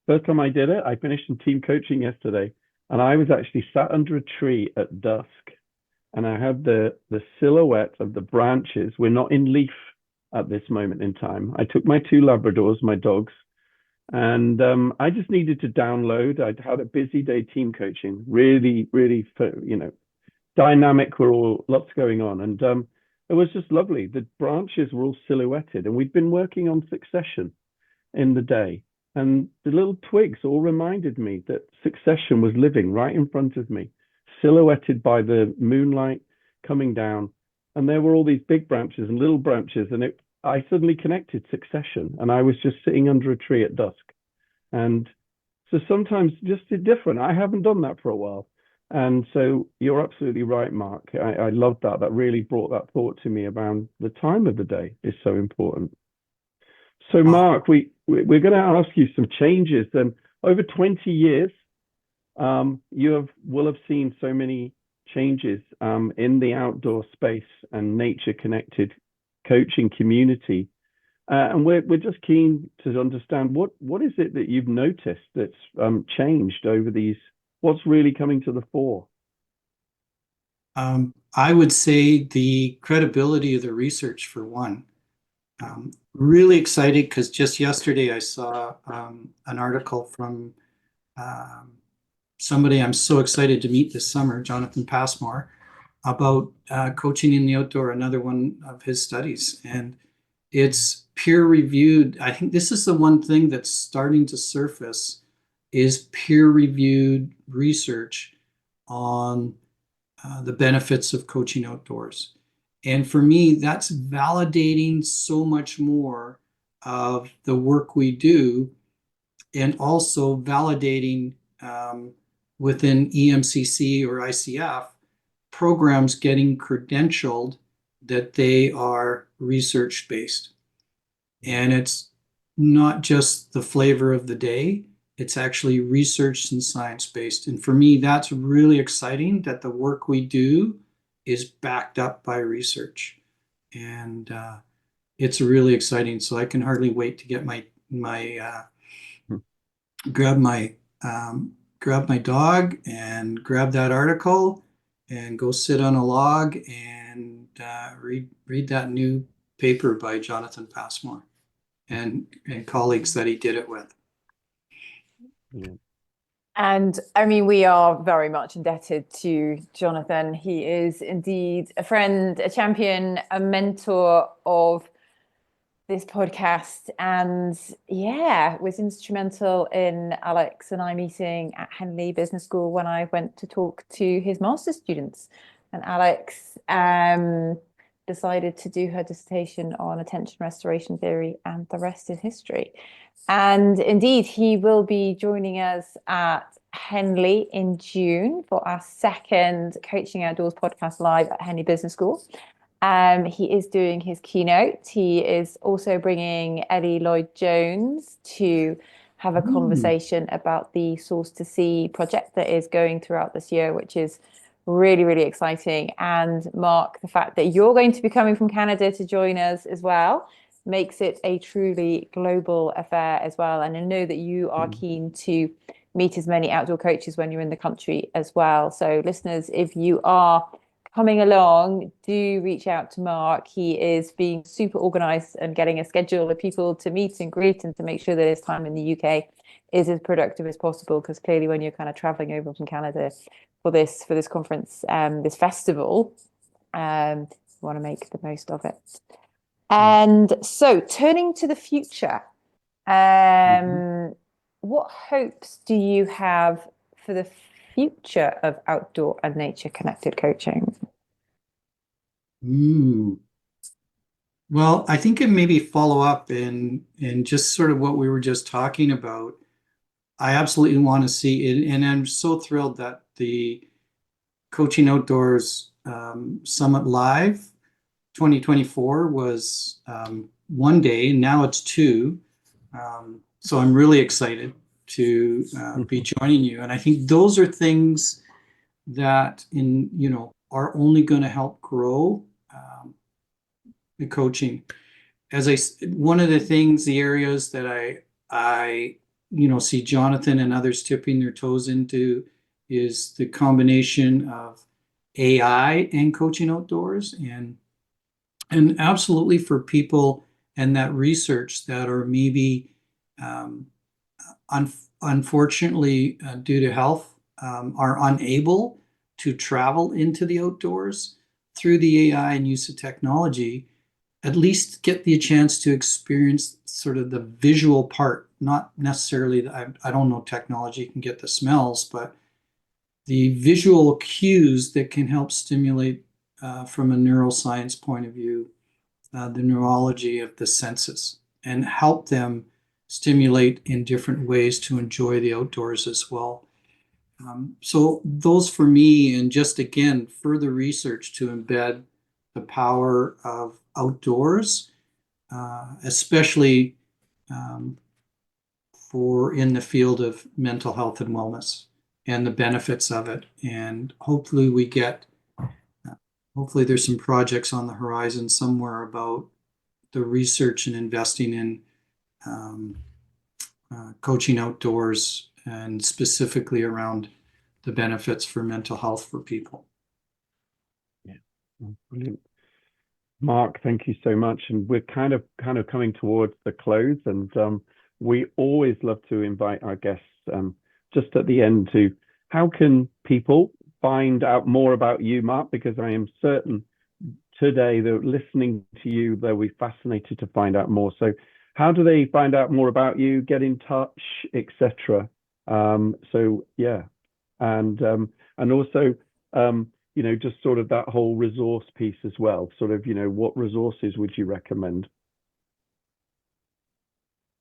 first time I did it, I finished some team coaching yesterday, and I was actually sat under a tree at dusk, and I had the silhouette of the branches. We're not in leaf at this moment in time. I took my 2 Labradors, my dogs, and I just needed to download. I'd had a busy day team coaching, really, really, dynamic. We're all lots going on, and it was just lovely. The branches were all silhouetted, and we'd been working on succession in the day. And the little twigs all reminded me that succession was living right in front of me, silhouetted by the moonlight coming down. And there were all these big branches and little branches. And I suddenly connected succession, and I was just sitting under a tree at dusk. And so sometimes just different. I haven't done that for a while. And so you're absolutely right, Mark. I love that. That really brought that thought to me about the time of the day is so important. So, Mark, we're going to ask you some changes. And over 20 years, will have seen so many changes in the outdoor space and nature-connected coaching community. And we're just keen to understand what is it that you've noticed that's changed over these, what's really coming to the fore? I would say the credibility of the research, for one. Really excited because just yesterday I saw an article from somebody I'm so excited to meet this summer, Jonathan Passmore, about coaching in the outdoor, another one of his studies. And it's peer reviewed. I think this is the one thing that's starting to surface is peer reviewed research on the benefits of coaching outdoors. And for me, that's validating so much more of the work we do, and also validating within EMCC or ICF programs getting credentialed that they are research based. And it's not just the flavor of the day, it's actually research and science based. And for me, that's really exciting that the work we do is backed up by research. And it's really exciting. So I can hardly wait to get grab my dog and grab that article and go sit on a log and read that new paper by Jonathan Passmore and colleagues that he did it with. Yeah. And I mean, we are very much indebted to Jonathan. He is indeed a friend, a champion, a mentor of this podcast, and was instrumental in Alex and I meeting at Henley Business School when I went to talk to his master's students. And Alex decided to do her dissertation on attention restoration theory, and the rest is history. And indeed, he will be joining us at Henley in June for our second Coaching Outdoors podcast live at Henley Business School. He is doing his keynote. He is also bringing Ellie Lloyd-Jones to have a conversation about the Source to Sea project that is going throughout this year, which is really, really exciting. And Mark, the fact that you're going to be coming from Canada to join us as well makes it a truly global affair as well. And I know that you are keen to meet as many outdoor coaches when you're in the country as well. So listeners, if you are coming along, do reach out to Mark. He is being super organized and getting a schedule of people to meet and greet, and to make sure that his time in the UK is as productive as possible, because clearly when you're kind of traveling over from Canada for this conference, this festival, you want to make the most of it. And so turning to the future, what hopes do you have for the future of outdoor and nature connected coaching? Well, I think it maybe follow up in just sort of what we were just talking about. I absolutely want to see it, and I'm so thrilled that the Coaching Outdoors Summit Live 2024 was one day, and now it's two. So I'm really excited to be joining you. And I think those are things that are only going to help grow the coaching. One of the things, the areas that I see Jonathan and others tipping their toes into is the combination of AI and coaching outdoors, and absolutely for people and that research that are maybe unfortunately due to health are unable to travel into the outdoors through the AI and use of technology, at least get the chance to experience sort of the visual part, not necessarily, I don't know, technology can get the smells, but the visual cues that can help stimulate from a neuroscience point of view the neurology of the senses and help them stimulate in different ways to enjoy the outdoors as well. So those for me, and just again, further research to embed the power of outdoors, especially for in the field of mental health and wellness and the benefits of it. And hopefully hopefully there's some projects on the horizon somewhere about the research and investing in coaching outdoors and specifically around the benefits for mental health for people. Yeah, brilliant. Marc, thank you so much. And we're kind of coming towards the close, and we always love to invite our guests just at the end to, how can people find out more about you, Marc? Because I am certain today that listening to you, they'll be fascinated to find out more. So how do they find out more about you, get in touch, etc.? So yeah, and also just sort of that whole resource piece as well. Sort of, what resources would you recommend?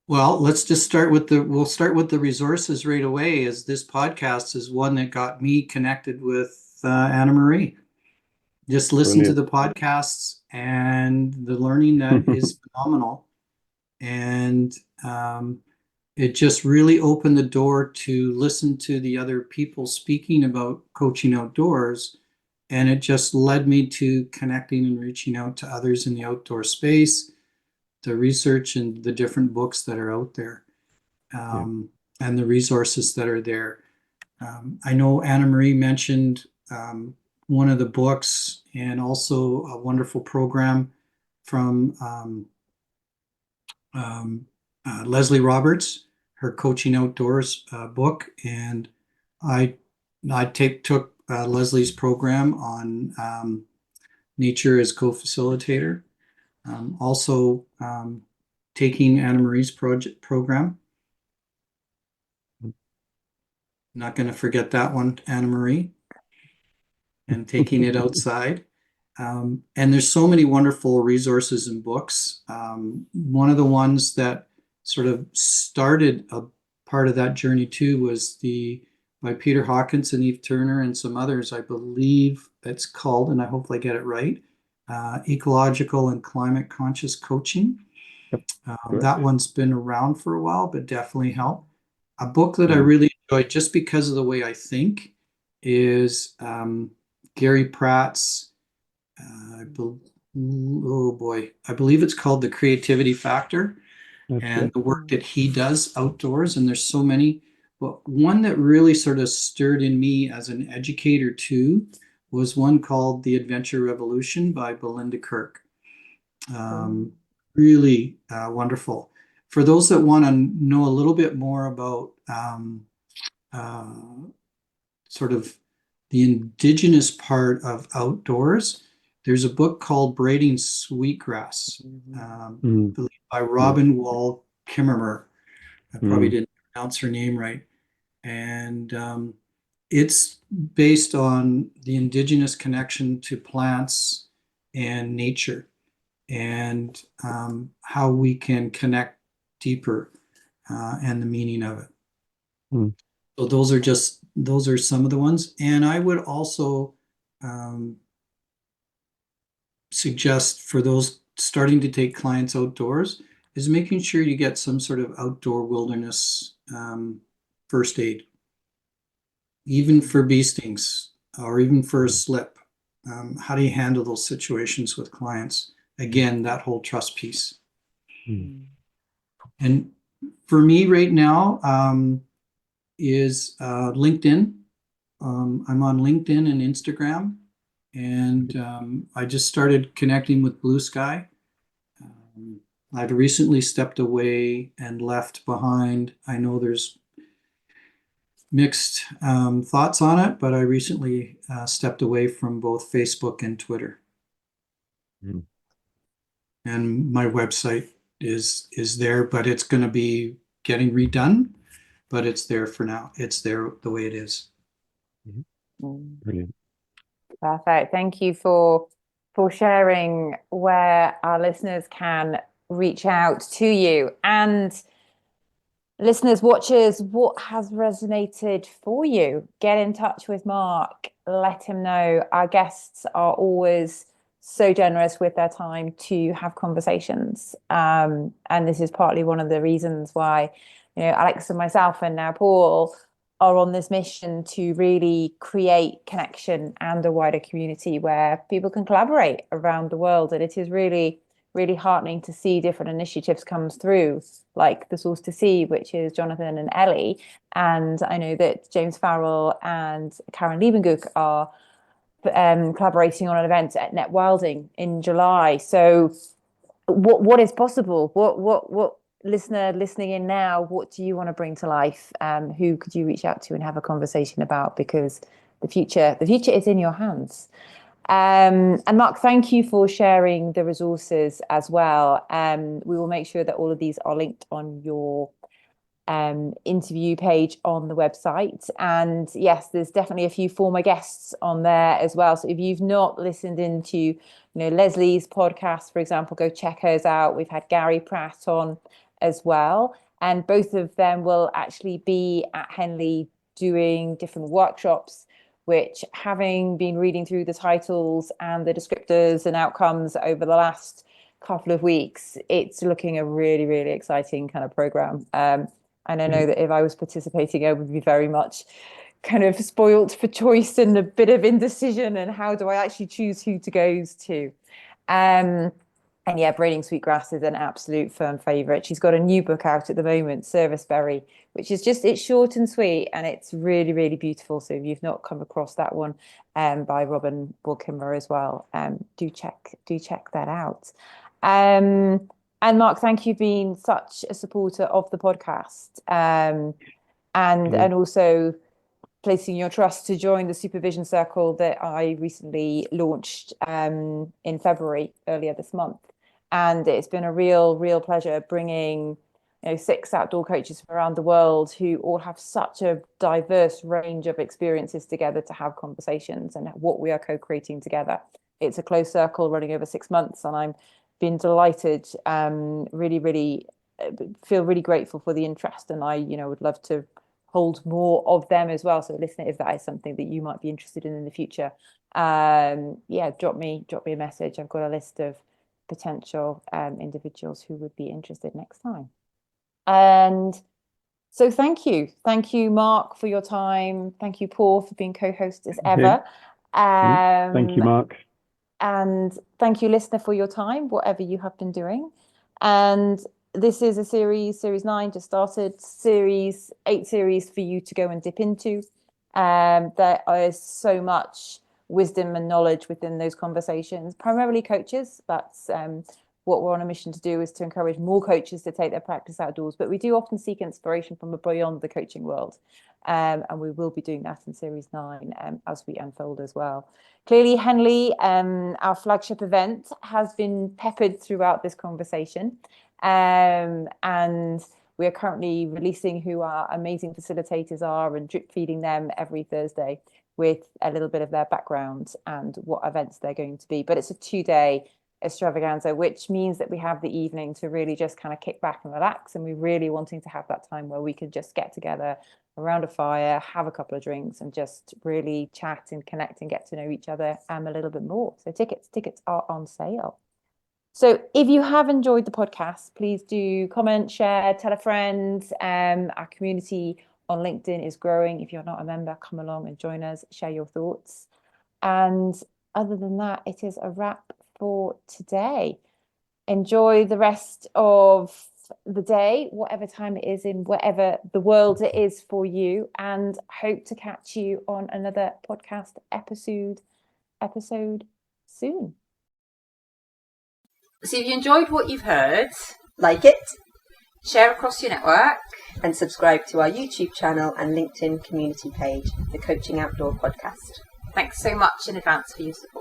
Well, let's just start with we'll start with the resources right away, as this podcast is one that got me connected with Anna Marie. Just listen to the podcasts, and the learning that is phenomenal. And it just really opened the door to listen to the other people speaking about coaching outdoors. And it just led me to connecting and reaching out to others in the outdoor space, the research and the different books that are out there, and the resources that are there. I know Anna Marie mentioned one of the books, and also a wonderful program from Leslie Roberts, her Coaching Outdoors book. And I took Leslie's program on nature as co-facilitator. Also taking Anna Marie's program. Not going to forget that one, Anna Marie, and taking it outside. And there's so many wonderful resources and books. One of the ones that sort of started a part of that journey too was by Peter Hawkins and Eve Turner and some others. I believe it's called, and I hope I get it right, Ecological and Climate Conscious Coaching. Yep. That one's been around for a while, but definitely helped. A book that I really enjoyed just because of the way I think is Gary Pratt's, I believe it's called The Creativity Factor, and the work that he does outdoors. And there's so many, but one that really sort of stirred in me as an educator too was one called The Adventure Revolution by Belinda Kirk. Really wonderful. For those that want to know a little bit more about sort of the indigenous part of outdoors, there's a book called Braiding Sweetgrass, by Robin Wall Kimmerer. I probably didn't pronounce her name right. And it's based on the indigenous connection to plants and nature, and how we can connect deeper, and the meaning of it. So those are some of the ones. And I would also suggest for those starting to take clients outdoors is making sure you get some sort of outdoor wilderness first aid, even for bee stings or even for a slip. How do you handle those situations with clients? Again, that whole trust piece. And for me right now is LinkedIn. I'm on LinkedIn and Instagram, and I just started connecting with Blue Sky. I've recently stepped away and left behind. I know there's mixed thoughts on it, but I recently stepped away from both Facebook and Twitter. And my website is there, but it's going to be getting redone, but it's there for now. It's there the way it is. Brilliant. Perfect. Thank you for for sharing where our listeners can reach out to you. And listeners, watchers, what has resonated for you? Get in touch with Marc, let him know. Our guests are always so generous with their time to have conversations. And this is partly one of the reasons why, Alex and myself and now Paul are on this mission to really create connection and a wider community where people can collaborate around the world. And it is really, really heartening to see different initiatives comes through, like the Source to Sea, which is Jonathan and Ellie. And I know that James Farrell and Karen Liebenguck are collaborating on an event at Net Wilding in July. So what is possible? What listener listening in now, what do you want to bring to life? Who could you reach out to and have a conversation about? Because the future is in your hands. And Marc, thank you for sharing the resources as well. We will make sure that all of these are linked on your interview page on the website. And yes, there's definitely a few former guests on there as well. So if you've not listened into, Leslie's podcast, for example, go check hers out. We've had Gary Pratt on as well. And both of them will actually be at Henley doing different workshops, which, having been reading through the titles and the descriptors and outcomes over the last couple of weeks, it's looking a really, really exciting kind of program. And I know that if I was participating, I would be very much kind of spoilt for choice and a bit of indecision. And how do I actually choose who to go to? And yeah, Braiding Sweetgrass is an absolute firm favourite. She's got a new book out at the moment, Serviceberry, which is it's short and sweet, and it's really, really beautiful. So if you've not come across that one, by Robin Wilkimmer as well, do check that out. And Marc, thank you for being such a supporter of the podcast, and also placing your trust to join the supervision circle that I recently launched in February, earlier this month. And it's been a real pleasure bringing 6 outdoor coaches from around the world who all have such a diverse range of experiences together to have conversations and what we are co-creating together. It's a closed circle running over 6 months, and I'm been delighted, really feel really grateful for the interest, and I would love to hold more of them as well. So listener, if that is something that you might be interested in the future, drop me a message. I've got a list of potential individuals who would be interested next time. And so thank you Marc for your time. Thank you Paul for being co-host as ever. Thank you Marc. And thank you, listener, for your time, whatever you have been doing. And this is a series 9 just started, 8 series for you to go and dip into. There is so much wisdom and knowledge within those conversations, primarily coaches. That's what we're on a mission to do, is to encourage more coaches to take their practice outdoors. But we do often seek inspiration from beyond the coaching world. And we will be doing that in series 9 as we unfold as well. Clearly, Henley, our flagship event, has been peppered throughout this conversation. And we are currently releasing who our amazing facilitators are and drip feeding them every Thursday with a little bit of their background and what events they're going to be. But it's a 2-day extravaganza, which means that we have the evening to really just kind of kick back and relax. And we're really wanting to have that time where we can just get together around a fire, have a couple of drinks, and just really chat and connect and get to know each other a little bit more. So tickets are on sale. So if you have enjoyed the podcast, please do comment, share, tell a friend. Our community on LinkedIn is growing. If you're not a member, come along and join us, share your thoughts. And other than that, it is a wrap for today. Enjoy the rest of the day, whatever time it is in whatever the world it is for you, and hope to catch you on another podcast episode soon. So if you enjoyed what you've heard, like it, share across your network, and subscribe to our YouTube channel and LinkedIn community page, the Coaching Outdoor Podcast. Thanks so much in advance for your support.